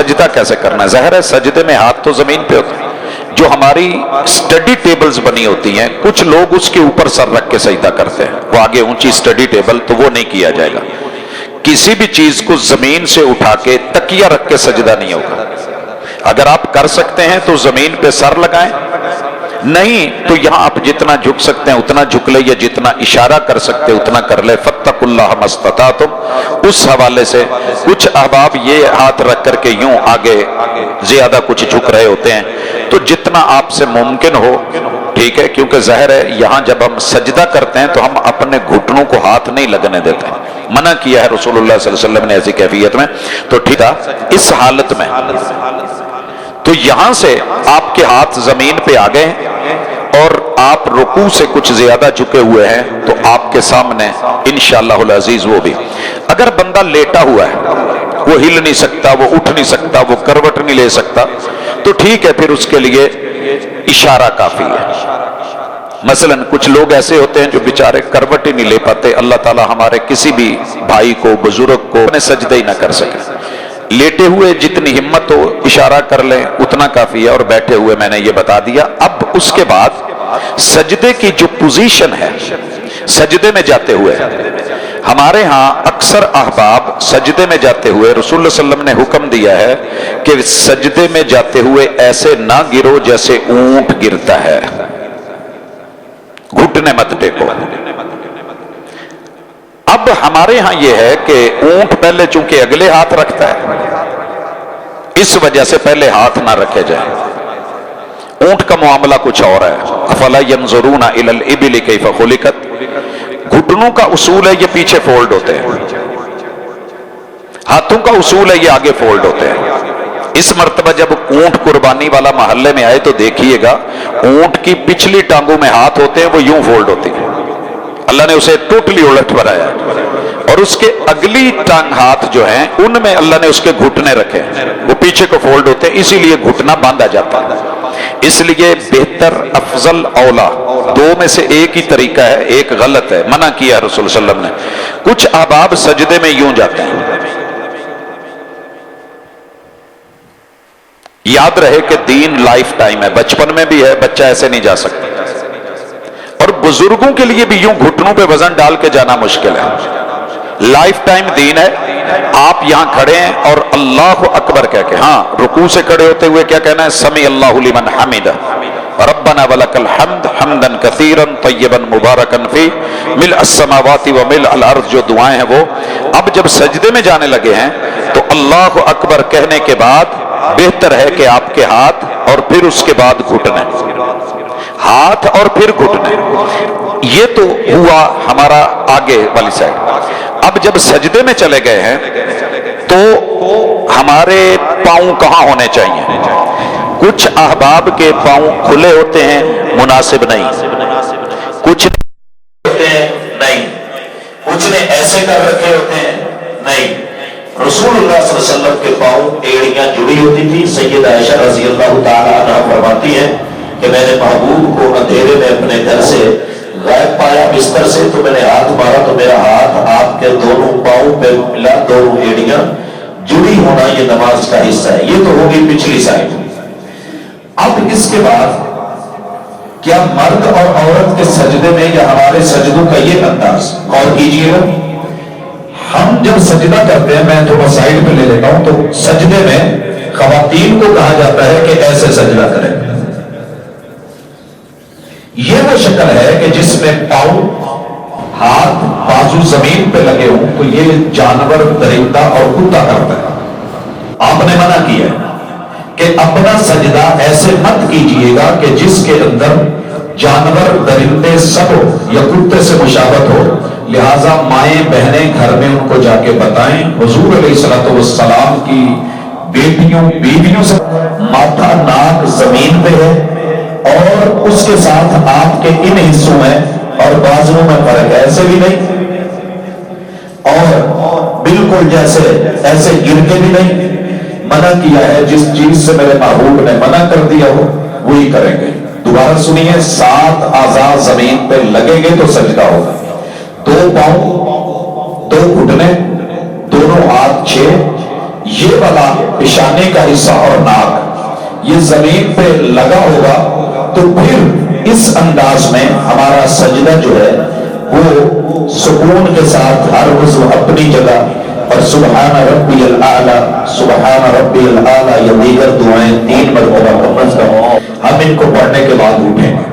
सजदा कैसे करना है। ज़ाहिर है सजदे में हाथ तो जमीन पे होते हैं। जो हमारी स्टडी टेबल्स बनी होती हैं, कुछ लोग उसके ऊपर सर रख के सजदा करते हैं, वो आगे ऊंची स्टडी टेबल, तो वो नहीं किया जाएगा। किसी भी चीज को जमीन से उठा के तकिया रख के सजदा नहीं होगा। अगर आप कर सकते हैं तो जमीन पे सर लगाएं, नहीं तो यहां आप जितना झुक सकते हैं उतना झुक ले, या जितना इशारा कर सकते हैं उतना कर ले। फत्तकुल्लाह मस्ततातुम, उस हवाले से कुछ अहबाब ये हाथ रख करके यूं आगे ज्यादा कुछ झुक रहे होते हैं, तो जितना आपसे मुमकिन हो, ठीक है, क्योंकि जाहिर है यहां जब हम सजदा करते हैं तो हम अपने घुटनों को हाथ नहीं लगने देते, मना किया है रसूलुल्लाह सल्लल्लाहु अलैहि वसल्लम ने ऐसी कैफियत में। तो ठीक है, इस हालत में तो यहां से आपके हाथ जमीन पे आ गए और आप रुकू से कुछ ज्यादा झुके हुए हैं, तो आपके सामने इंशाअल्लाहुल अजीज वो भी। अगर बंदा लेटा हुआ है, वो हिल नहीं सकता, वो उठ नहीं सकता, वो करवट नहीं ले सकता, तो ठीक है, फिर उसके लिए इशारा काफी है। मसलन कुछ लोग ऐसे होते हैं जो बेचारे करवट ही नहीं ले पाते, अल्लाह ताला हमारे किसी भी भाई को, बुजुर्ग को अपने सजदे ही ना कर सके। लेटे हुए जितनी हिम्मत हो इशारा कर लें, उतना काफी है। और बैठे हुए मैंने ये बता दिया। अब उसके बाद सजदे की जो पोजीशन है, सजदे में जाते हुए, हमारे यहाँ अक्सर अहबाब सजदे में जाते हुए रसूल सल्लल्लाहु अलैहि वसल्लम ने हुक्म दिया है कि सजदे में जाते हुए ऐसे ना गिरो जैसे ऊंट गिरता है, घुटने मत टेको। अब हमारे यहां यह है कि ऊंट पहले चूंकि अगले हाथ रखता है, इस वजह से पहले हाथ ना रखे जाए। ऊंट का मामला कुछ और है। अफला यंजुरूना इलल इबिल कैफ खुलिकत, घुटनों का उसूल है ये पीछे फोल्ड होते हैं, हाथों का उसूल है ये आगे फोल्ड होते हैं। इस मर्तबा जब ऊंट कुर्बानी वाला महल्ले में आए तो देखिएगा, ऊंट की पिछली टांगों में हाथ होते हैं, वो यूं फोल्ड होती है। अल्लाह ने उसे टोटली उलट बनाया, और उसके अगली टांग हाथ जो हैं उनमें अल्लाह ने उसके घुटने रखे, वो पीछे को फोल्ड होते हैं, इसीलिए घुटना बांधा जाता है। इसलिए बेहतर, अफजल, औला, दो में से एक ही तरीका है, एक गलत है, मना किया रसूल सल्लल्लाहु अलैहि वसल्लम ने। कुछ अहबाब सजदे में यूं जाते हैं। याद रहे कि दीन लाइफ टाइम है, बचपन में भी है, बच्चा ऐसे नहीं जा सकता। और बुजुर्गों के लिए भी यूं घुटनों पे वजन डाल के जाना मुश्किल है। लाइफ टाइम दीन है। आप यहां खड़े हैं और अल्लाह अकबर कह के, हाँ रुकू से खड़े होते हुए क्या कहना है, समी अल्लाहु लिमन हमिदा रब्बना वलकल हम्द हम्दन कसीरन तय्यबन मुबारकन फी मिल अस्समावाति व मिल अल अर्ज़, जो दुआएं हैं वो। अब जब सजदे में जाने लगे हैं तो अल्लाह अकबर कहने के बाद बेहतर है कि आपके हाथ और फिर उसके बाद घुटने, हाथ और फिर घुटने। ये तो हुआ हमारा आगे वाली साइड। अब जब सजदे में चले गए हैं तो हमारे पांव कहां होने चाहिए? कुछ अहबाब के पांव खुले होते हैं, मुनासिब नहीं, कुछ होते हैं नहीं, कुछ ने ऐसे कर रखे होते हैं नहीं। रसूलुल्लाह सल्लल्लाहु अलैहि वसल्लम के पांव एड़ियां जुड़ी होती थी। सैयदा आयशा रज़ी अल्लाह ताला अन्हा फरमाती है कि मैंने महबूब को अंधेरे में अपने घर से गायब पाया बिस्तर से, तो मैंने हाथ मारा तो मेरा हाथ आपके दोनों पांव पे मिला, दोनों एड़ियां जुड़ी होना ये नमाज का हिस्सा है। ये तो होगी पिछली साइड। अब इसके बाद क्या मर्द और औरत के सजदे में या हमारे सजदों का ये अंदाज गौर कीजिएगा। हम जब सजदा करते हैं, मैं थोड़ा साइड पे ले लेता हूं, तो सजदे में खवातीन को कहा जाता है कि ऐसे सजदा करें। यह वो शक्ल है कि जिसमें पांव, हाथ, बाजू जमीन पे लगे हों, तो ये जानवर, दरिंदा और कुत्ता करता है। आपने मना किया है कि अपना सजदा ऐसे मत कीजिएगा कि जिसके अंदर जानवर, दरिंदे सब हो या कुत्ते से मुशाबत हो। लिहाजा माएं बहनें घर में उनको जाके बताएं, हुजूर अलैहिस्सलातु वस्सलाम की बेटियों, बीवियों से माथा नाक जमीन पे है और उसके साथ आपके इन हिस्सों में और बाजुओं में फर्क है, ऐसे भी नहीं और बिल्कुल जैसे ऐसे गिर के भी नहीं। मना किया है, जिस चीज से मेरे महबूब ने मना कर दिया हो वही करेंगे। दोबारा सुनिए, 7 आज़ा जमीन पे लगेंगे तो सजदा होगा। 2 पांव, 2 घुटने, दोनों हाथ 6, یہ والا پیشانی کا حصہ اور ناک یہ زمین پہ لگا ہوگا تو پھر اس انداز میں ہمارا سجدہ جو ہے وہ سکون کے ساتھ ہر عضو اپنی جگہ اور سبحان ربی الاعلی سبحان ربی الاعلی یہ دیگر دعائیں 3 مرتبہ پڑھنا، ہم ان کو پڑھنے کے بعد اٹھیں۔